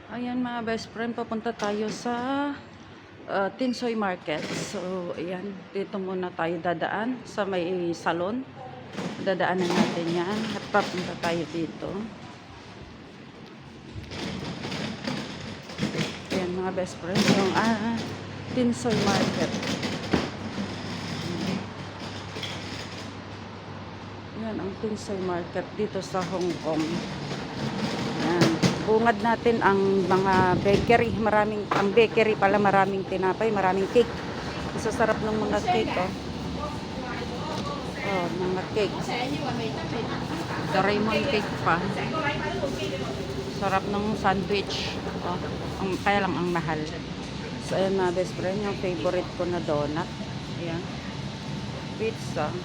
Ayan mga best friend, papunta tayo sa Tinsoy Market. So, ayan, dito muna tayo dadaan sa may salon. Dadaanan natin yan at papunta tayo dito. Ayan mga best friend, yung Tinsoy Market. Ayan ang Tinsoy Market dito sa Hong Kong. Ayan. Bungad natin ang mga bakery, ang bakery pala, maraming tinapay, maraming cake. Masasarap ng mga cake, oh. Oh, mga cake. Doraemon cake pa. Sarap ng sandwich. Oh, kaya lang ang mahal. So, ayan mga best friend, yung favorite ko na donut. Ayan. Pizza.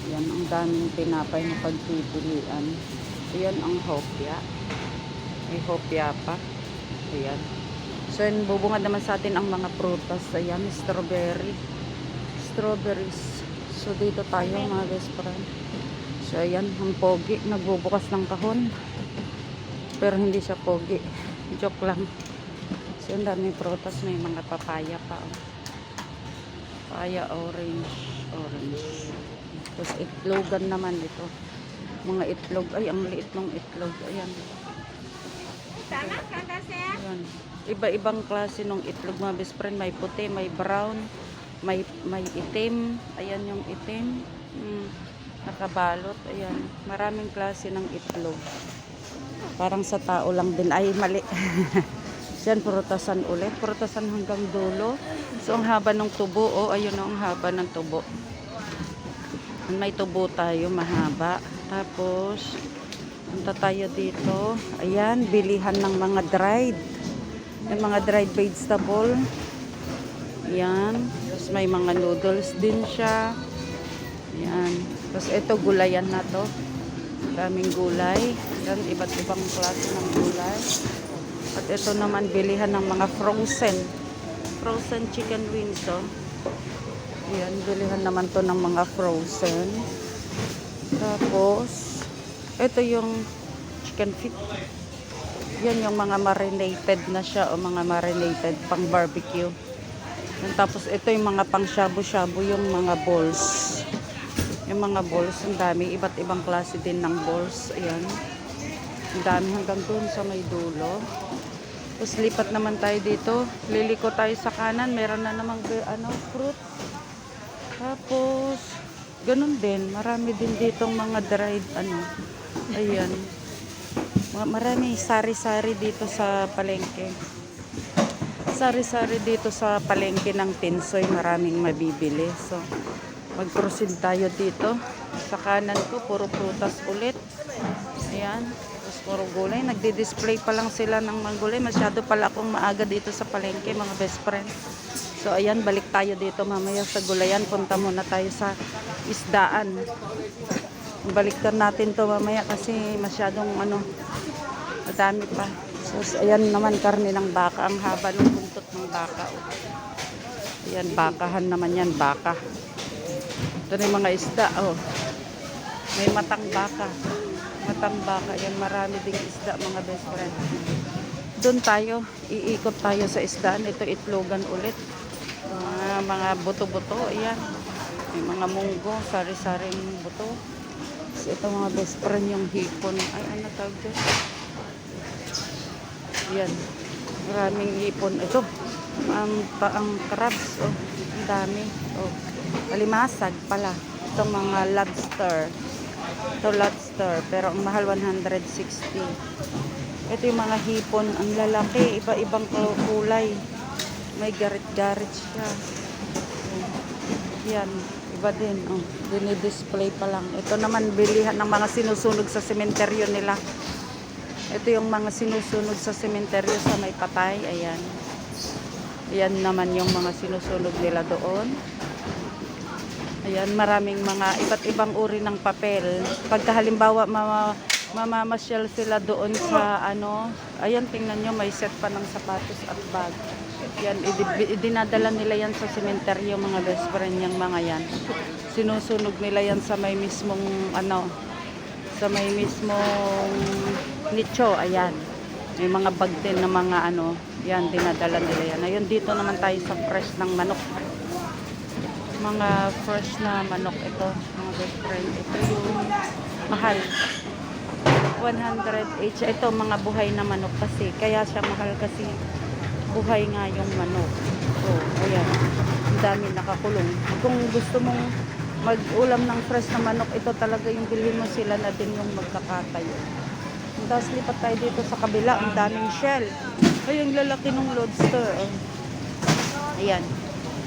Ayan, ang daming tinapay na pagpipilian. Ayan ang hopya. May hopya pa. Ayan. So, yun, bubungad naman sa atin ang mga prutas. Ayan, strawberries. So, dito tayo mga best friend. So, ayan, ang pogi. Nagbubukas ng kahon. Pero hindi siya pogi. Joke lang. So, yun, daming prutas. May mga papaya pa. Oh. Papaya, orange. Tapos, itlogan naman ito. Mga itlog. Ay, ang liit ng itlog. Ayan. Ayan. Iba-ibang klase ng itlog mga best friend. May puti, may brown, may itim. Ayan yung itim. Nakabalot. Ayan. Maraming klase ng itlog. Parang sa tao lang din. Ay, mali. Yan, prutasan ulit. Prutasan hanggang dulo. So, ang haba ng tubo. Oh, ayun o, ang haba ng tubo. May tubo tayo, mahaba. Tapos, punta tayo dito. Ayan, bilihan ng mga dried. May mga dried vegetable. Ayan. Tapos, may mga noodles din siya. Ayan. Tapos, ito, gulayan na to. Daming gulay. Ayan, iba't ibang klase ng gulay. At ito naman, bilihan ng mga frozen chicken wings, oh. Ayan, bilihan naman to ng mga frozen. Tapos, ito yung chicken feet. Yan yung mga marinated na siya, o mga marinated pang barbecue. And tapos, ito yung mga pang shabu-shabu, yung mga balls. Yung mga balls, ang dami. Iba't ibang klase din ng balls. Ayan. Ang dami hanggang dun sa may dulo. Tapos, lipat naman tayo dito. Liliko tayo sa kanan. Meron na namang fruit. Tapos, ganun din. Marami din ditong mga dried, ayan. Marami sari-sari dito sa palengke. Sari-sari dito sa palengke ng Tinsoy. Maraming mabibili. So, mag-proceed tayo dito. Sa kanan ko, puro prutas ulit. Ayan. Tapos, puro gulay. Nagdi-display pa lang sila ng mga gulay. Masyado pala akong maaga dito sa palengke, mga best friend. So, ayan, balik tayo dito mamaya sa gulayan. Punta muna tayo sa isdaan. Balikan natin to mamaya kasi masyadong madami pa. So, ayan naman, karne ng baka. Ang haba ng buntot ng baka. Oh. Ayan, bakahan naman yan, baka. Ito na yung mga isda. Oh. May matang baka. Matang baka. Ayan, marami ding isda, mga best friend. Doon tayo, iikot tayo sa isdaan. Ito, itlogan ulit. Mga buto-buto, ayan. May mga munggo, sari-saring buto. So, ito mga best friend, yung hipon. Ay, ano tawag dyan? Ayan. Maraming hipon. Ito, ang crabs, oh. Ang dami. Oh. Palimasag pala. Ito mga lobster. Ito lobster, pero ang mahal 160. Ito yung mga hipon, ang lalaki, iba-ibang kulay. May garit-garit siya. Yan, iba din. Oh, dinidisplay pa lang. Ito naman, bilihan ng mga sinusunog sa sementeryo nila. Ito yung mga sinusunog sa sementeryo sa may patay. Ayan. Ayan naman yung mga sinusunog nila doon. Ayan, maraming mga iba't ibang uri ng papel. Pagka halimbawa, mamamasyal sila doon sa ayan, tingnan nyo, may set pa ng sapatos at bag. Yan, dinadala nila yan sa sementeryo, mga best friend, yung mga yan. Sinusunog nila yan sa may mismong nicho, ayan. May mga bag din na mga ano, yan, dinadala nila yan. Ayun, dito naman tayo sa fresh ng manok. Mga fresh na manok ito, mga best friend. Ito yung mahal. 100 each. Ito, mga buhay na manok kasi. Kaya siya mahal kasi buhay nga yung manok. So, ayan. Ang dami nakakulong. Kung gusto mong mag-ulam ng fresh na manok, ito talaga yung bilhin mo, sila na din yung magkakatayo. Tapos lipat tayo dito sa kabila, ang daming shell. Ay, yung lalaki ng lobster. Oh. Ayan.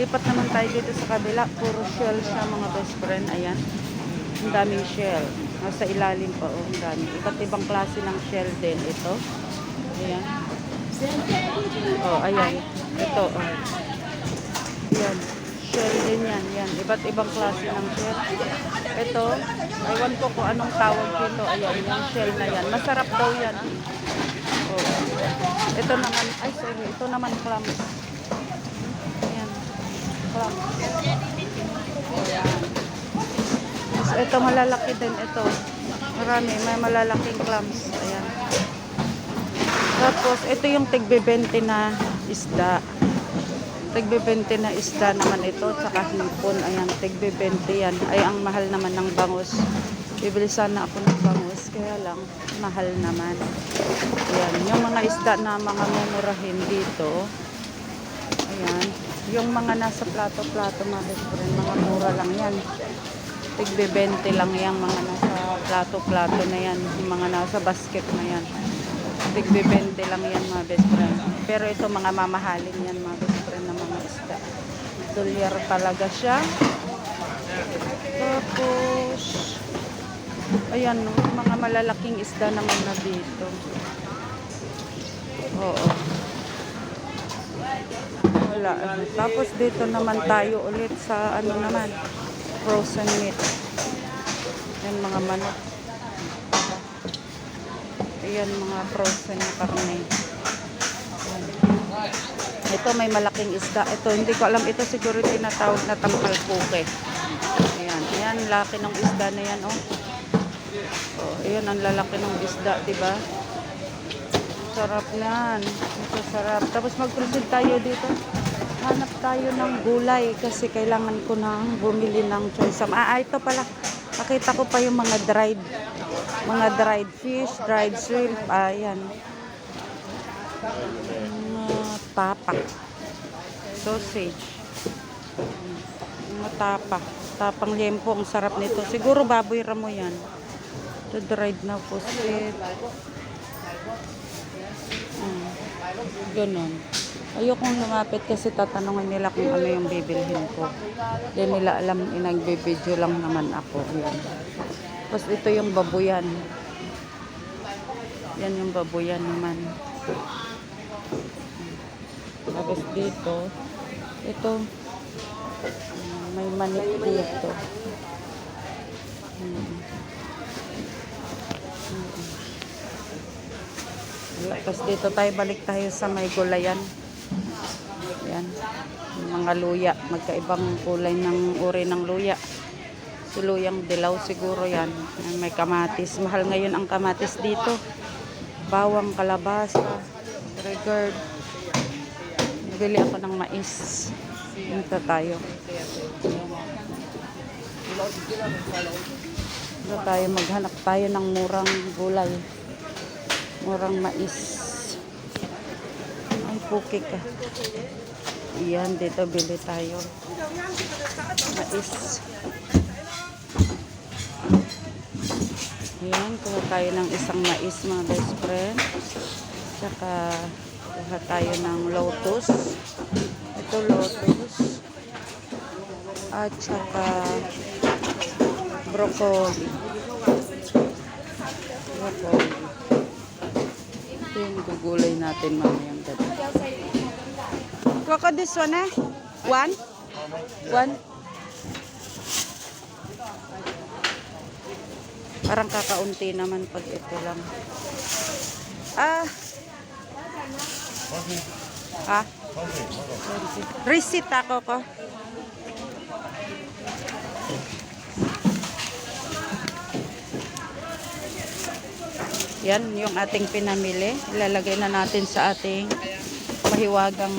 Lipat naman tayo dito sa kabila, puro shell siya mga best friend. Ayan. Ang daming shell. Nasa ilalim pa, oh, ang dami. Iba't ibang klase ng shell din ito. Ayan. Oh, ayan. Ito, oh. Ayan. Shell din yan. Yan. Iba't ibang klase ng shell. Ito, aywan ko kung anong tawag dito. Ayan, yung shell na yan. Masarap daw yan. Oh. Ito naman, ay sorry, ito naman clams. Ayan. Clams. Ayan. Tapos ito malalaki din ito. Marami, may malalaking clams. Ayan. Tapos ito yung tigbe-20 na isda. Tigbe-20 na isda naman ito, tsaka hipon. Ayan, tigbe-20 yan. Ay, ang mahal naman ng bangus. Bibili sana ako ng bangus, kaya lang, mahal naman. Ayan, yung mga isda na mga mumurahin dito. Ayan, yung mga nasa plato-plato, mga best friend, mga mura lang yan. Tigbe-20 lang yung mga nasa plato-plato na yan. Yung mga nasa basket na yan. Tigbe-20 lang yan mga best friend. Pero ito mga mamahalin yan mga best friend na mga isda. Dolyar talaga siya. Tapos ayan, mga malalaking isda naman na dito. Oo. Wala. Tapos dito naman tayo ulit sa ano naman, frozen meat. Yan mga manok. Ayan mga frozen na karne. Ito may malaking isda. Ito hindi ko alam. Ito siguro tinatawag na tangkal puke. Ayan. Ayan. Laki ng isda na yan. Oh. Oh, ayan ang lalaki ng isda. Diba? Sarap yan. Ito sarap. Tapos mag-proceed tayo dito. Hanap tayo ng gulay. Kasi kailangan ko nang bumili ng choice. Ito pala. Nakita ko pa yung mga dried fish, dried shrimp, ayan. Tapak. Sausage. Tapang liempo, ang sarap nito. Siguro baboy ramo yan. Ito dried na pusit. Ganon. Ayokong lumapit kasi tatanungin nila kung ano yung bibilhin ko. Hindi nila alam, inagbibideo lang naman ako. Ayan. Tapos ito yung babuyan. Yan yung babuyan naman. Tapos dito, ito, may manik dito. Tapos dito tayo, balik tayo sa may gulayan. Yan. Mga luya. Magkaibang kulay ng uri ng luya. Luyang dilaw siguro yan. May kamatis. Mahal ngayon ang kamatis dito. Bawang, kalabasa, regard. Nabili ako ng mais. Dito tayo. Dito tayo. Maghanap tayo ng murang gulay. Murang mais. Ay, puki ka. Iyan, dito bili tayo. Mais. Ayan, kuha tayo ng isang mais mga best friend. Tsaka kuha tayo ng lotus. Ito lotus. At tsaka broccoli. Ito yung gugulay natin mamayang gabi. Coco, this one eh? One? One? Parang kakaunti naman pag ito lang. Receipt ako ko. Yan, yung ating pinamili. Ilalagay na natin sa ating mahiwagang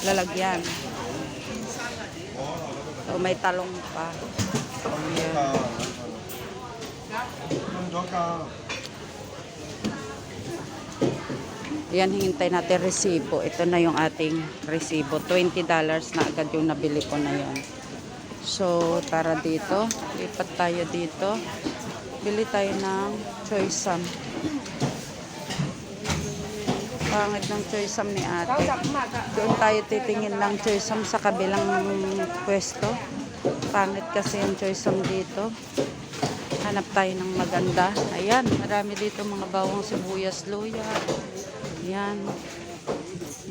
lalagyan. So, may talong pa. Ayan. Yan, hintay natin resibo. Ito na yung ating resibo. $20 na agad yung nabili ko na yon. So, tara dito. Lipat tayo dito. Bili tayo ng choy sam. Pangit ng choy sam ni ate. Doon tayo titingin ng choy sam sa kabilang pwesto. Pangit kasi yung choy sam dito. Hanap tayo ng maganda. Ayan, marami dito mga bawang sibuyas, luya. Ayan.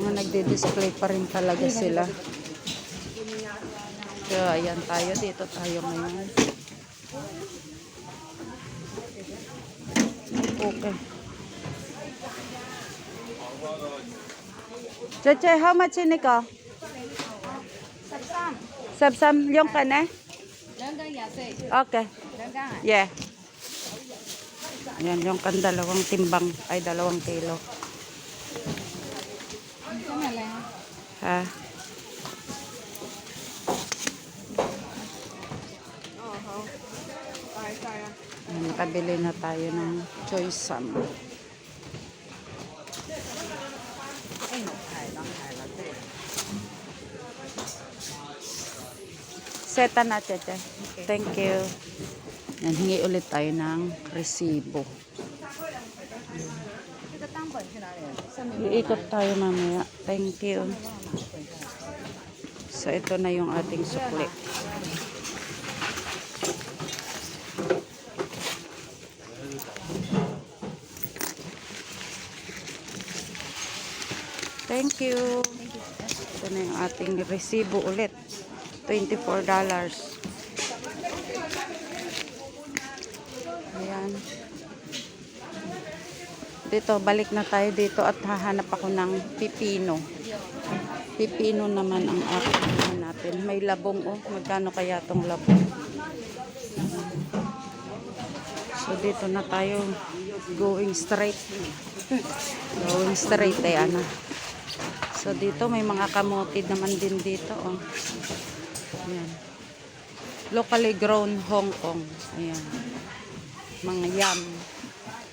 Mga nagdi-display pa rin talaga sila. So, ayan tayo. Dito tayo ngayon. Okay. Cheche, how much ini ko? Sab-sam. Yung ka na? Okay. Yeah. Ayan, yung kan 2 timbang. Ay, 2 kilo. Ha? Ayan, nakabili na tayo ng choy sam. Seta na, Cheche. Thank you. Yan, hingi ulit tayo ng resibo. Iikot tayo mamaya. Thank you. So, ito na yung ating sukli. Thank you. Ito na yung ating resibo ulit. $24. Ayan. Dito, balik na tayo dito at hahanap ako ng pipino. Pipino naman ang ating natin. May labong, oh. Magkano kaya tong labong? So, dito na tayo. Going straight. Going straight, eh, ano. So, dito may mga kamote naman din dito, oh. Ayan. Locally grown Hong Kong. Ayan. Mga yam.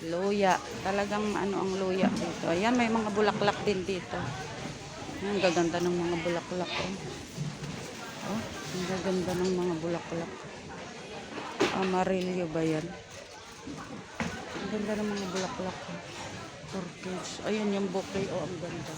Luya. Talagang ano ang luya dito. Ayan, may mga bulaklak din dito. Ayan, gaganda ng mga bulaklak, oh. Oh, ang gaganda ng mga bulaklak. Amarillo ba yan? Ang ganda ng mga bulaklak, oh. Turkish. Ayan yung bouquet, oh, ang ganda.